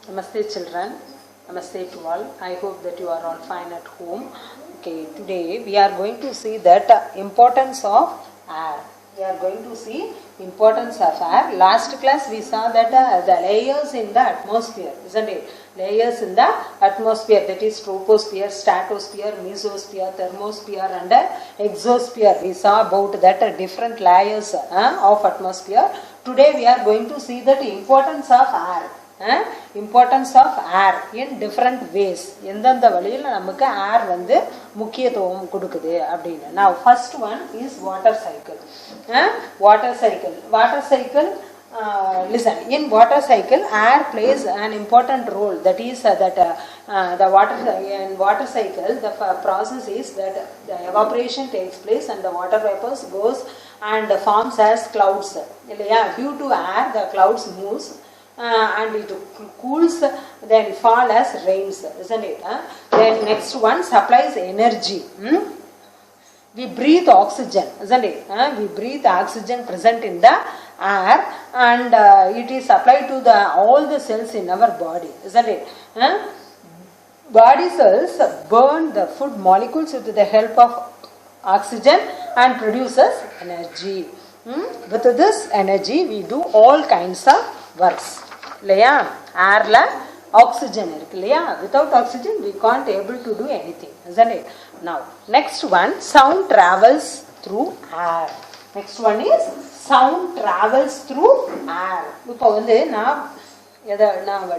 Namaste children, Namaste to all. I hope that you are all fine at home. Okay, today we are going to see that importance of air. We are going to see importance of air. Last class we saw that the layers in the atmosphere, isn't it? Layers in the atmosphere, that is troposphere, stratosphere, mesosphere, thermosphere and exosphere. We saw about that different layers of atmosphere. Today we are going to see that importance of air. Importance of air in different ways. எந்தெந்த வழியில் நமக்கு ஏர் வந்து முக்கியத்துவம் கொடுக்குது அப்படின்னு. Now first one is water cycle. Water cycle, listen, in water cycle air plays an important role. That is the water cycle, the process is that the evaporation takes place and the water vapors goes and forms as clouds. Due to air the clouds moves and it cools, then fall as rains, isn't it? Then next one, supplies energy. We breathe oxygen, isn't it? We breathe oxygen present in the air and it is supplied to all the cells in our body, isn't it? Body cells burn the food molecules with the help of oxygen and produces energy. With this energy we do all kinds of works. இல்லையா? ஏர்ல oxygen இருக்கு இல்லையா? Without oxygen we can't able to do anything, isn't it? Now next one, sound travels through air. Next one is sound travels through air. இப்போ வந்து நான்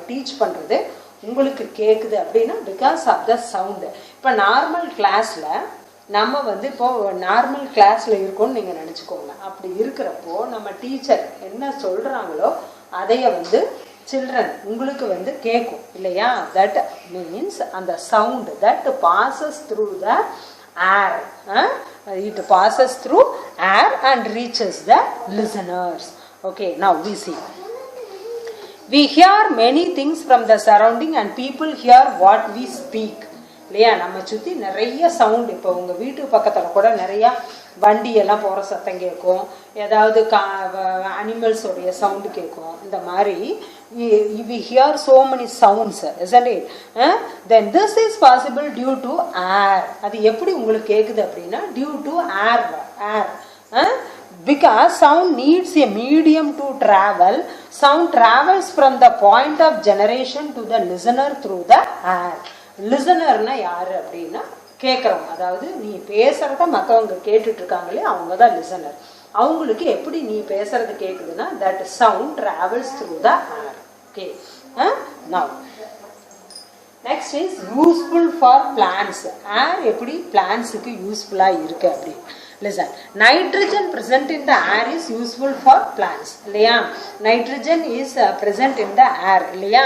teach பண்றது உங்களுக்கு கேக்குது அப்படின்னா because of the sound. இப்போ நார்மல் கிளாஸ்ல நம்ம வந்து இப்போ நார்மல் கிளாஸ்ல இருக்கோம்னு நீங்க நினைச்சுக்கோங்க. அப்படி இருக்கிறப்போ நம்ம டீச்சர் என்ன சொல்றாங்களோ அதைய வந்து children உங்களுக்கு வந்து கேட்கும் இல்லையா? That means அந்த sound that passes through the air, it passes through air and reaches the listeners. Okay, now we see, we hear many things from the surrounding and people hear what we speak. இல்லையா? நம்ம சுற்றி நிறைய sound. இப்போ உங்கள் வீட்டு பக்கத்தில் கூட நிறையா வண்டியெல்லாம் போகிற சத்தம் கேட்கும், ஏதாவது அனிமல்ஸோடைய சவுண்டு கேட்கும். இந்த மாதிரி we hear so many sounds, isn't it? Then this is possible due to air. அது எப்படி உங்களுக்கு கேட்குது அப்படின்னா due to air. Because sound needs a medium to travel. Sound travels from the point of generation to the listener through the air. லிசனர்னா யாரு அப்படின்னா கேட்குறவங்க, அதாவது நீ பேசுறத மற்றவங்க கேட்டுட்டு இருக்காங்களே அவங்க தான் லிசனர். அவங்களுக்கு எப்படி நீ பேசுறது கேட்குதுன்னா that sound travels through the air. Okay, now next is useful for plants. Air எப்படி பிளான்ட்ஸுக்கு யூஸ்ஃபுல்லாக இருக்கு அப்படி. Listen, nitrogen present in the air is useful for plants. இல்லையா? Nitrogen is present in the air. இல்லையா?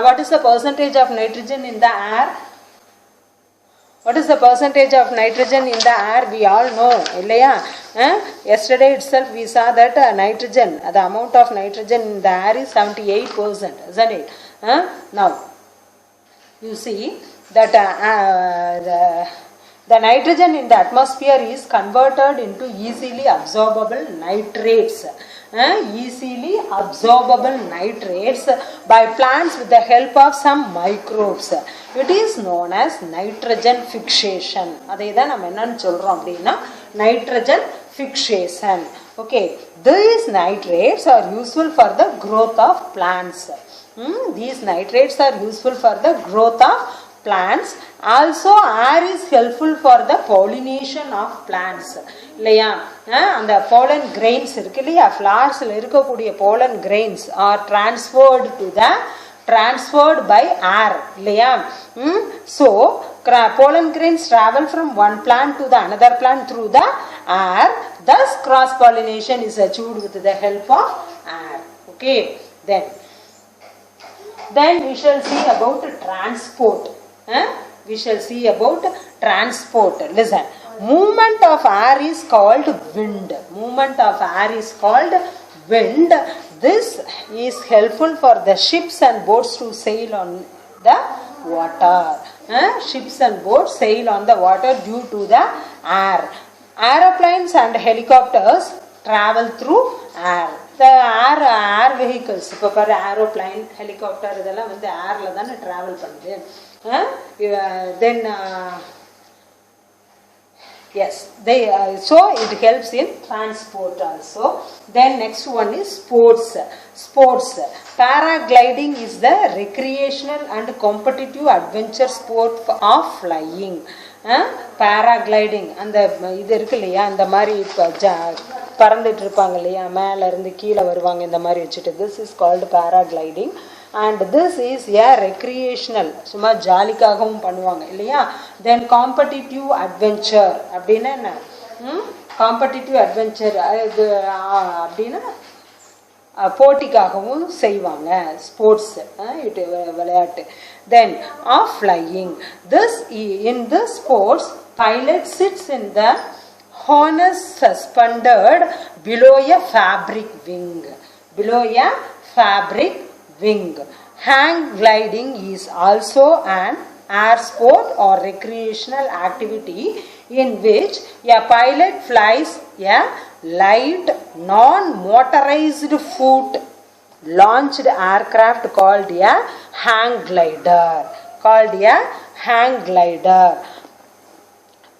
What is the percentage of nitrogen in the air? What is the percentage of nitrogen in the air? We all know. இல்லையா? Yesterday itself we saw that nitrogen, the amount of nitrogen in the air is 78%, isn't it? Now you see that the nitrogen in the atmosphere is converted into easily absorbable nitrates. Easily absorbable nitrates by plants with the help of some microbes. It is known as nitrogen fixation. அதை தான் நம்ம என்னன்னு சொல்றோம் அப்படின்னா nitrogen fixation. Okay, these nitrates are useful for the growth of plants. These nitrates are useful for the growth of plants. Also air is helpful for the pollination of plants. இல்லையா? அந்த pollen grains இருக்கு இல்லையா? ஃப்ளவர்ஸ்ல இருக்கக்கூடிய pollen grains are transferred by air. இல்லையா? So pollen grains travel from one plant to the another plant through the air. Thus cross pollination is achieved with the help of air. Okay, then we shall see about transport. We shall see about transport. Listen, movement of air is called wind. Movement of air is called wind. This is helpful for the ships and boats to sail on the water. Ships and boats sail on the water due to the air. Aeroplanes and helicopters travel through air. The air vehicles, இப்போ பாரு aeroplane, helicopter இதெல்லாம் வந்து airல தானே travel பண்ணுது. Then yes, so it helps in transport also. Then next one is sports. Paragliding is the recreational and competitive adventure sport of flying. Paragliding அந்த இது இருக்கு இல்லையா, இந்த மாதிரி பறந்துட்டு இருப்பாங்க இல்லையா, மேல இருந்து கீழே வருவாங்க இந்த மாதிரி வச்சுட்டு, this is called paragliding. And this is a recreational, சும்மா ஜாலிக்காகவும் பண்ணுவாங்க இல்லையா. Then competitive adventure அப்படின்னா என்ன, காம்படிட்டிவ் அட்வென்ச்சர் அப்படின்னா போட்டிக்காகவும் செய்வாங்க, ஸ்போர்ட்ஸ் விளையாட்டு. Then of flying, in this sports pilot sits in the harness suspended below a fabric wing. Hang gliding is also an air sport or recreational activity in which a pilot flies a light non-motorized foot launched aircraft called a hang glider.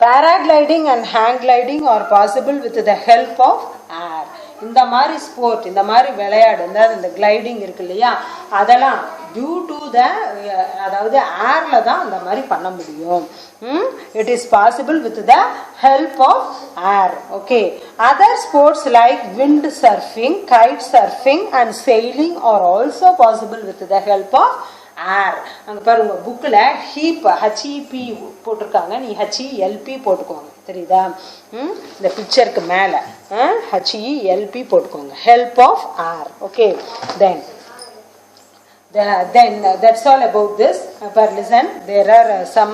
Paragliding and hang gliding are possible with the help of air. இந்த மாதிரி sport, இந்த மாதிரி விளையாடு, இந்த gliding இருக்கு இல்லையா, அதெல்லாம் due to த, அதாவது ஏர்ல தான் அந்த மாதிரி பண்ண முடியும். It is possible with the help of air. Okay. Other sports like wind surfing, kite surfing and sailing are also possible with the help of air. அங்க பாருங்க புக்ல ஹீப் HEP போட்டிருக்காங்க, நீ HELP போட்டுக்கோங்க, தெரியுதா? இந்த பிக்சருக்கு மேல HELP போட்டுக்கோங்க, help of air. Okay. Then that's all about this. Listen, there are some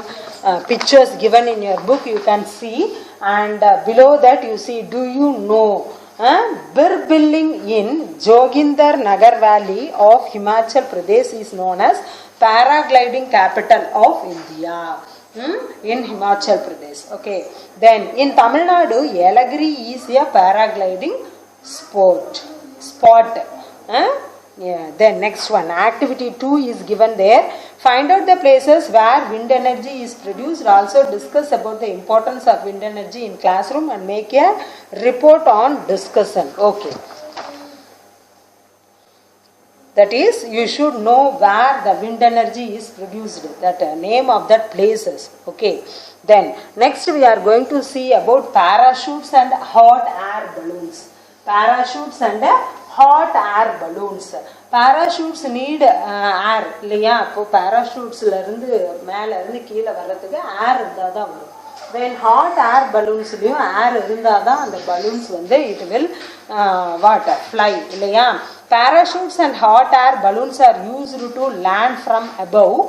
pictures given in your book, you can see, and below that you see, do you know Birbilling in Joginder Nagar Valley of Himachal Pradesh is known as paragliding capital of India. In Himachal Pradesh. Okay. Then in Tamil Nadu, Yelagiri is a paragliding spot. Yeah. Then next one, activity 2 is given there. Find out the places where wind energy is produced. Also discuss about the importance of wind energy in classroom and make a report on discussion. Okay. That is, you should know where the wind energy is produced, that name of that places. Okay. Then next we are going to see about parachutes and hot air balloons. Parachutes need air இல்லையா, அப்போ parachutesல இருந்து மேல இருந்து கீழே வர்றதுக்கு ஏர் இருந்தால் தான் வரும். Then hot air balloonsலயும் ஏர் இருந்தால் தான் அந்த balloons வந்து it will fly இல்லையா. Parachutes and hot air balloons are used to land from above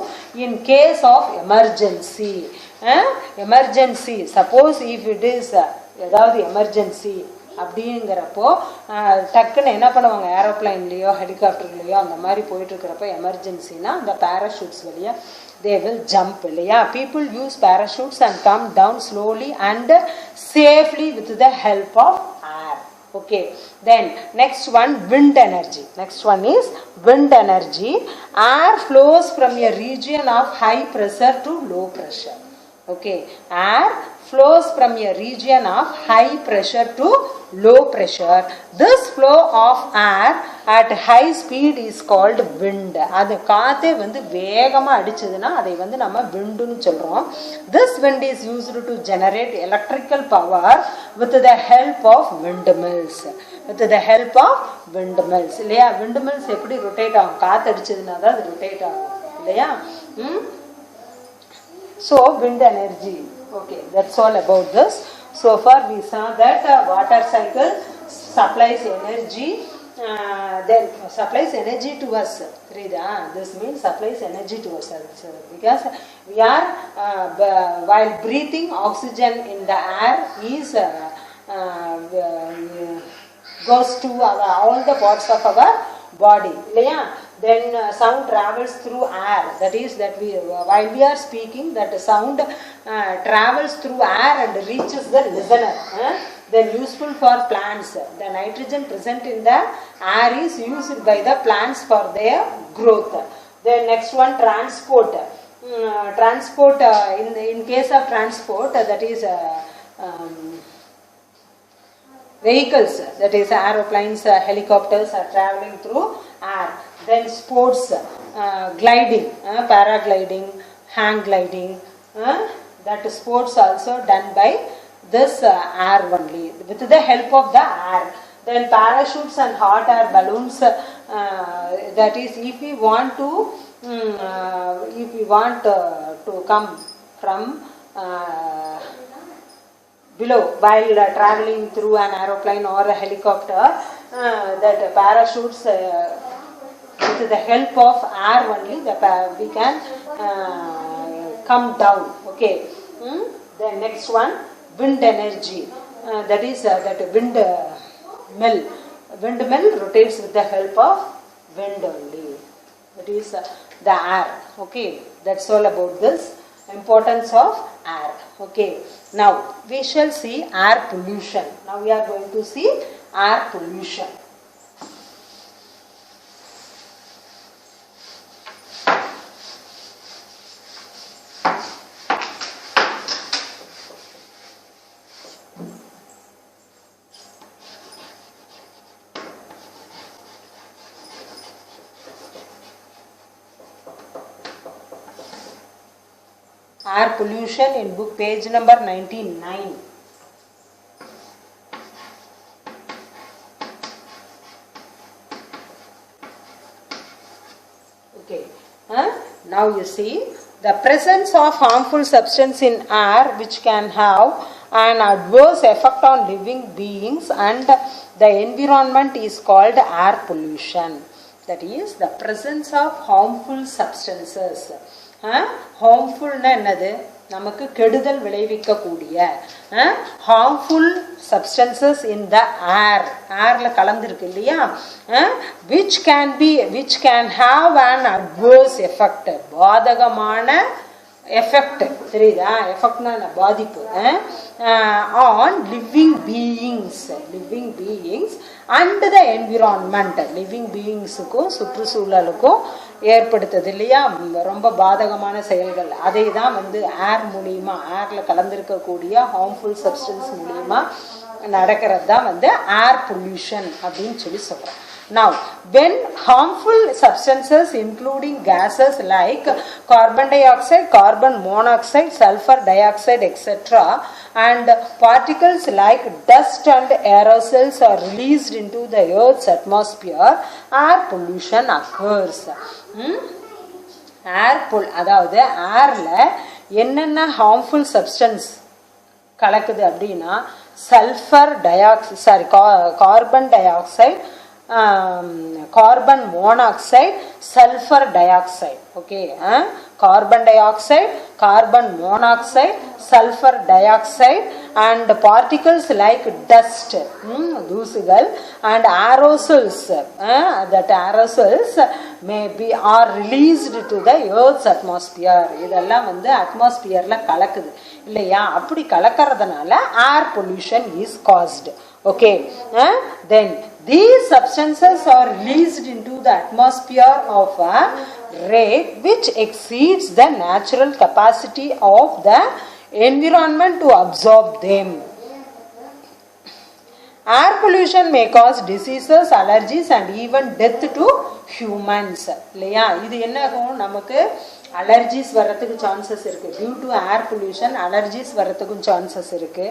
in case of emergency. Suppose if it is ஏதாவது எமர்ஜென்சி அப்படிங்கிறப்போ டக்குன்னு என்ன பண்ணுவாங்க, ஏரோப்ளைன்லேயோ ஹெலிகாப்டர்லேயோ அந்த மாதிரி போயிட்டு இருக்கிறப்போ எமர்ஜென்சினா அந்த பேராஷூட்ஸ் வழியா they will jump இல்லையா. People use parachutes and come down slowly and safely with the help of air. Okay. Then next one, wind energy. Next one is wind energy. Air flows from a region of high pressure to low pressure. Okay. Air flows from a region of high pressure to low pressure. This flow of air at high speed is called wind. அது காத்தே வந்து வேகமா அடிச்சதுன்னா அதை வந்து நம்ம விண்டுன்னு சொல்றோம். This wind is used to generate electrical power with the help of windmills. இல்லையா, windmills எப்படி ரொட்டேட் ஆகும், காத்து அடிச்சதுன்னா தான் அது ரொட்டேட் ஆகும் இல்லையா. So wind energy. Okay, that's all about this. So far we saw that water cycle supplies energy, then supplies energy to us. This means supplies energy to us because we are while breathing oxygen in the air is goes to all the parts of our body. Then sound travels through air. That is that while we are speaking, that sound travels through air and reaches the listener. then useful for plants. The nitrogen present in the air is used by the plants for their growth. Then next one, transport. Transport, in case of transport, that is vehicles, that is aeroplanes, helicopters are traveling through air. Then sports, gliding, paragliding, hang gliding, that sports also done by this air only, with the help of the air. Then parachutes and hot air balloons, that is if we want to to come from below while traveling through an aeroplane or a helicopter, that parachutes, with the help of air only, we can come down. Okay. Then next one, wind energy. That is that windmill. Windmill rotates with the help of wind only. That is the air. Okay. That's all about this importance of air. Okay. Now we shall see air pollution. Now we are going to see air pollution. Air pollution in book page number 99. Okay. Now you see the presence of harmful substance in air which can have an adverse effect on living beings and the environment is called air pollution. That is the presence of harmful substances. ஹார்ம்ஃபுல்னா என்னது? நமக்கு கெடுதல் விளைவிக்கக்கூடிய harmful substances in the air, airல கலந்துருக்கு இல்லையா, which can have an adverse effect, பாதகமான effect, தெரியுதா? எஃபெக்ட்னா பாதிப்பு, on living beings and the environment. living beings-க்கும் சுற்றுச்சூழலுக்கும் ஏற்படுத்துது இல்லையா ரொம்ப பாதகமான செயல்கள், அதை தான் ஏர் மூலியமா, ஏர்ல கலந்திருக்கக்கூடிய ஹார்ம்ஃபுல் சப்ஸ்டன்ஸ் மூலியமா நடக்கிறது தான் ஏர் பொல்யூஷன் அப்படின்னு சொல்லி சொல்றோம். Now, when harmful substances including gases like carbon dioxide, carbon monoxide, sulfur dioxide, etc. and particles like dust and aerosols are released into the Earth's atmosphere, air pollution occurs. அதாவது ஏர்ல என்னென்ன harmful substance கலக்குது அப்படின்னா sulphur dioxide, carbon dioxide, carbon monoxide, sulfur dioxide. Okay, carbon dioxide, carbon monoxide, sulfur dioxide and particles like dust, தூசுகள், and aerosols, that aerosols are released to the Earth's atmosphere. இதெல்லாம் atmosphereல கலக்குது இல்லையா, அப்படி கலக்கிறதுனால air pollution is caused. Okay, then these substances are released into the atmosphere of a rate which exceeds the natural capacity of the environment to absorb them. Air pollution may cause diseases, allergies and even death to humans. இல்லையா, இது என்ன ஆகும், நமக்கு allergies வரத்துக்கு chances இருக்கு. Due to air pollution allergies வரத்துக்கும் chances இருக்கு.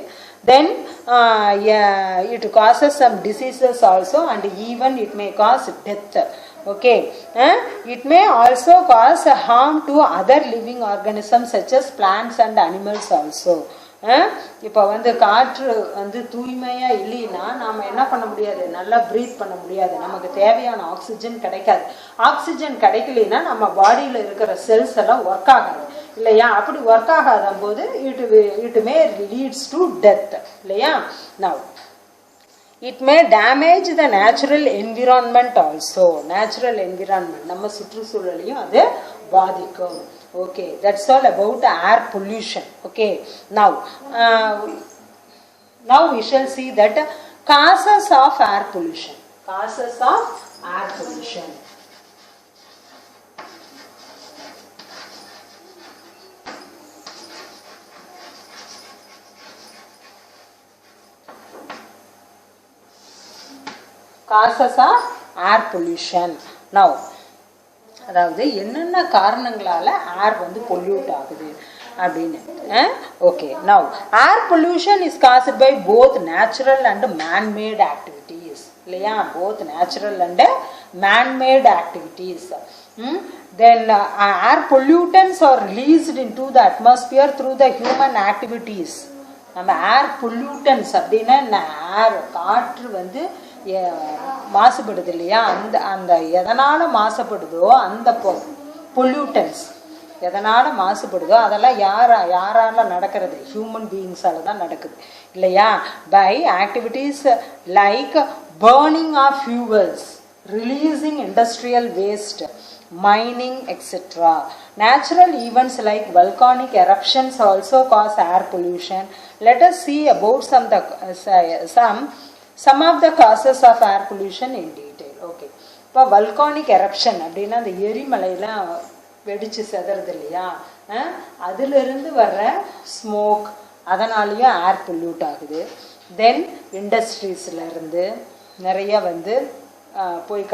Then it causes some diseases also and even it may cause death. Okay, it may also cause harm to other living organisms such as plants and animals also. இப்போ காற்று தூய்மையா இல்லைன்னா நாம என்ன பண்ண முடியாது, நல்லா பிரீத் பண்ண முடியாது, நமக்கு தேவையான ஆக்சிஜன் கிடைக்காது. ஆக்சிஜன் கிடைக்கலன்னா நம்ம பாடியில இருக்கிற செல்ஸ் எல்லாம் ஒர்க் ஆகாது இல்லையா, அப்படி ஒர்க் ஆகாத போது it may leads to death இல்லையா. Now it may damage the natural environment also. natural environment நம்ம சுற்றுச்சூழலையும் அது பாதிக்கும். Okay, that's all about air pollution. Okay, now Now we shall see that causes of air pollution. Causes of air pollution. Causes of air pollution. Now, அதாவது என்னென்ன காரணங்களால ஏர் வந்து pollute ஆகுது அப்படின்னு. Okay, now air pollution is caused by both natural and manmade activities இல்லையா? Both natural and manmade activities. Then air pollutants are released into the atmosphere through the human activities. நம்ம ஏர் pollutants அப்படின்னா ஏர் காற்று வந்து மாசுபடுது இல்லையா? அந்த அந்த எதனால மாசுபடுதோ அந்த பொல்யூட்டன்ஸ் எதனால மாசுபடுதோ அதெல்லாம் யாரால நடக்கிறது? ஹியூமன் பீயிங்ஸால தான் நடக்குது இல்லையா? By activities like burning of fuels, releasing industrial waste, mining, etc. Natural events like volcanic eruptions also cause air pollution. Let us see about some of the causes of air pollution in detail. Okay, இப்போ volcanic eruption அப்படின்னா அந்த எரிமலையெல்லாம் வெடிச்சு செதறது இல்லையா? அதிலிருந்து வர்ற smoke, அதனாலேயும் ஏர் pollute ஆகுது. தென் இண்டஸ்ட்ரீஸ்ல இருந்து நிறைய வந்து போய்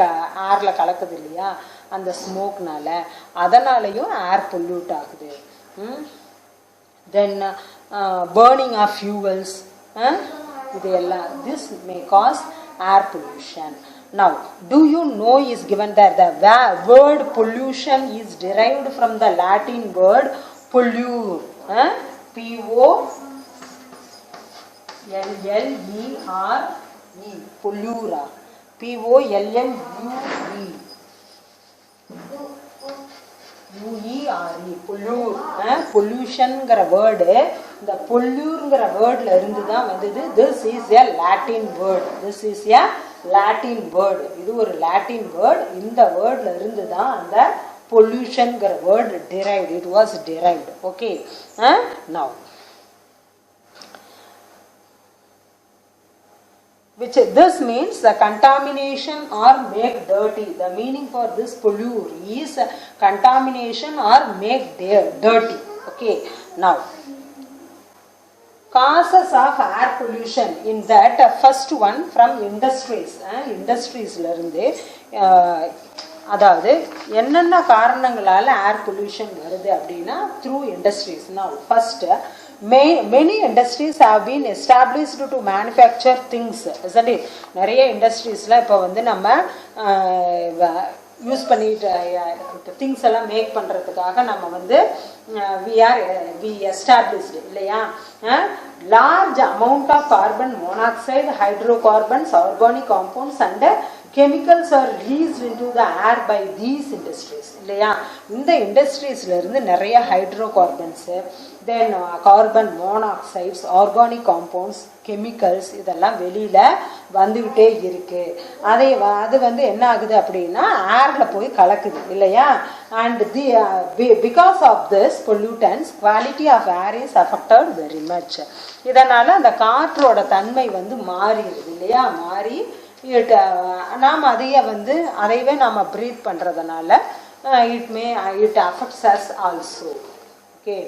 ஏர்ல கலக்குது இல்லையா? அந்த ஸ்மோக்னால, அதனாலையும் ஏர் பொல்யூட் ஆகுது. தென் பர்னிங் ஆஃப் ஃபியூவல்ஸ், இது எல்லாம் this may cause air pollution. Now, do you know is given that the word pollution is derived from the Latin word pollure, P-O-L-L-E-R-E, pollura, P-O-L-L-U-E, U-E-R-E, pollure. Pollutionங்கிற word இந்த பொல்யூருங்கிற வேர்ட்ல இருந்து தான் வந்தது. This is a Latin word. This is a Latin word. இது ஒரு Latin word. இந்த வேர்ட்ல இருந்து தான் அந்த பொல்யூஷன்ங்கிற word derived. It was derived. Okay. Now, which this means the contamination or make dirty. The meaning for this pollure is contamination or make dirty. Okay, now causes of air pollution in that first one from industries. Industries la irundhe அதாவது என்னென்ன காரணங்களால air pollution வருது அப்படின்னா through industries. Now first, many industries have been established to manufacture things, isn't it? நிறைய இண்டஸ்ட்ரீஸ்ல இப்போ வந்து நம்ம use பண்ணிட்டு திங்ஸ் எல்லாம் மேக் பண்றதுக்காக நம்ம வந்து we established இல்லையா? large amount of carbon monoxide, hydrocarbons, organic compounds and chemicals are released into the air by these industries இல்லையா? இந்த இண்டஸ்ட்ரீஸ்ல இருந்து நிறைய hydrocarbons, then carbon monoxides, organic compounds, chemicals இதெல்லாம் வெளியில வந்துகிட்டே இருக்கு. அது வந்து என்ன ஆகுது அப்படின்னா ஏர்ல போய் கலக்குது இல்லையா? And because of this pollutants quality of air is affected very much. இதனால அந்த காற்றோட தன்மை வந்து மாறிடுது இல்லையா? மாறி நாம் அதைவே நாம் ப்ரீத் பண்ணுறதுனால it affects us also. Okay.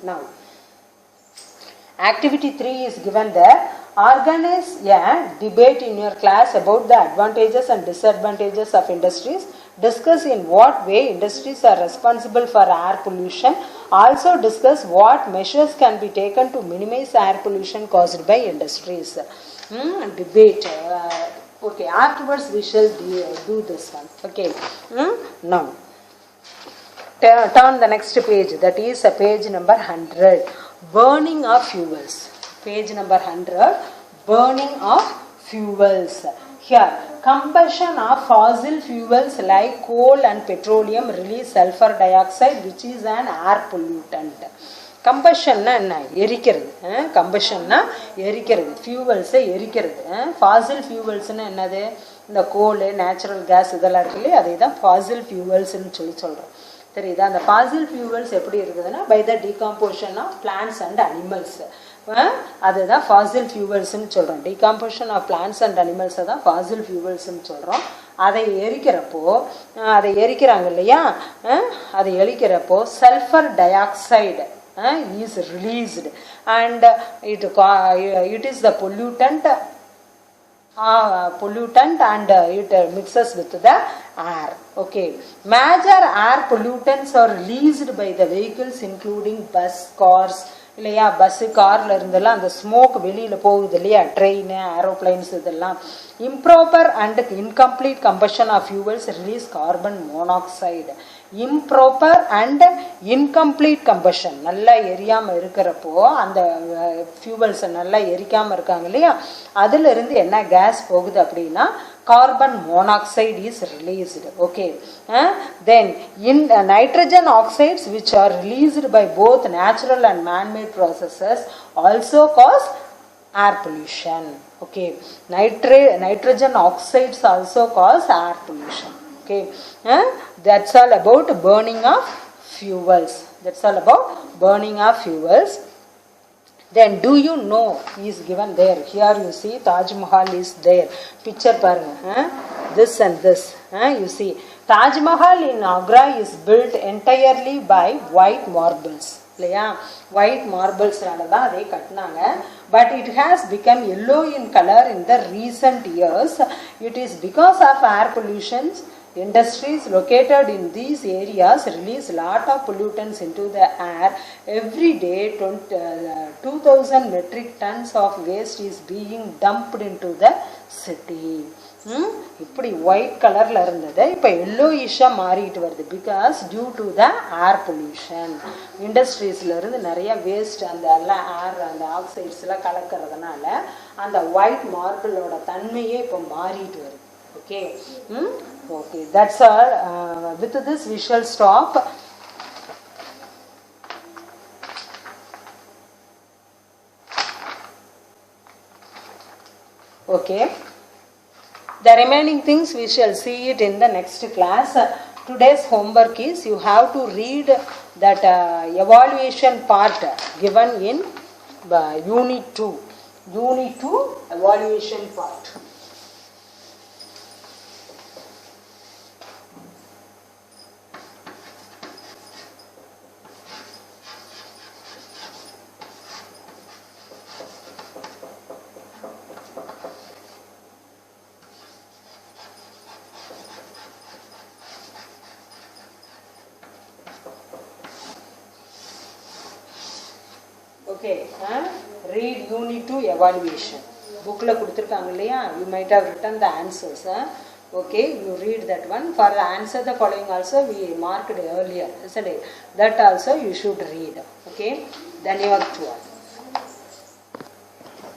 Now, activity 3 is given there. Organize a debate in your class about the advantages and disadvantages of industries. Discuss in what way industries are responsible for air pollution. Also discuss what measures can be taken to minimize air pollution caused by industries. Debate. Okay, afterwards we shall do this one. Okay. Now, turn the next page, that is page number 100. Burning of fuels. Page number 100. Burning of fuels. Here, combustion of fossil fuels like coal and petroleum release sulfur dioxide, which is an air pollutant. கம்பஷன்னா என்ன? எரிக்கிறது. கம்பஷன்னா எரிக்கிறது, ஃபியூவல்ஸை எரிக்கிறது. ஃபாசில் ஃபியூவல்ஸ்ன்னு என்னது? இந்த கோல், natural gas இதெல்லாம் இருக்கு இல்லையா? அதை தான் ஃபாசில் ஃபியூவல்ஸ்ன்னு சொல்கிறோம். தெரியுதா? அந்த ஃபாசில் ஃபியூவல்ஸ் எப்படி இருக்குதுன்னா by the decomposition of plants and animals. அதுதான் fossil fuelsன்னு சொல்கிறோம். decomposition of plants and animals தான் fossil fuelsன்னு சொல்கிறோம். அதை எரிக்கிறாங்க இல்லையா, அதை எரிக்கிறப்போ sulphur dioxide is released and it is the pollutant and it mixes with the air. Okay, major air pollutants are released by the vehicles including bus, cars இல்லையா, bus காரில் இருந்தெல்லாம் அந்த ஸ்மோக் வெளியில் போகுது இல்லையா, ட்ரெயின், ஏரோப்ளைன்ஸ், இதெல்லாம் improper and incomplete combustion of fuels release carbon monoxide. Improper and incomplete combustion, நல்லா எரியாமல் இருக்கிறப்போ அந்த ஃபியூவல்ஸை நல்லா எரிக்காமல் இருக்காங்க இல்லையா, அதிலிருந்து என்ன கேஸ் போகுது அப்படின்னா carbon monoxide is released. Okay, then in nitrogen oxides which are released by both natural and man-made processes also cause air pollution. Okay, nitrogen oxides also cause air pollution. Okay, that's all about burning of fuels. That's all about burning of fuels. Then do you know is given there. Here you see Taj Mahal is there. Picture parunga, this and this. You see Taj Mahal in Agra is built entirely by white marbles. இல்லையா, white marbles தான் அதை கட்டினாங்க. But it has become yellow in color in the recent years. It is because of air pollutions. Industries located in these areas release lot of pollutants into the air. Every day 2000 metric tons of waste is being dumped into the city. இப்படி white கலரில் இருந்தது இப்போ எல்லோயிஷாக மாறிட்டு வருது. Because due to the air pollution. இண்டஸ்ட்ரீஸ்லேருந்து நிறைய waste அந்த எல்லாம் ஏர் அந்த ஆக்சைட்ஸ்லாம் கலக்கிறதுனால அந்த ஒயிட் மார்பிளோட தன்மையே இப்போ மாறிட்டு வருது. Okay, okay, that's all. With this we shall stop. Okay, the remaining things we shall see it in the next class. Today's homework is you have to read that evaluation part given in unit 2 evaluation part. Okay, read unit 2 evaluation. Bookல கொடுத்திருக்காங்க இல்லையா, you might have written the answers. Okay, you read that one. For the answer the following also we marked earlier, isn't it? That also you should read. Okay, धन्यवाद.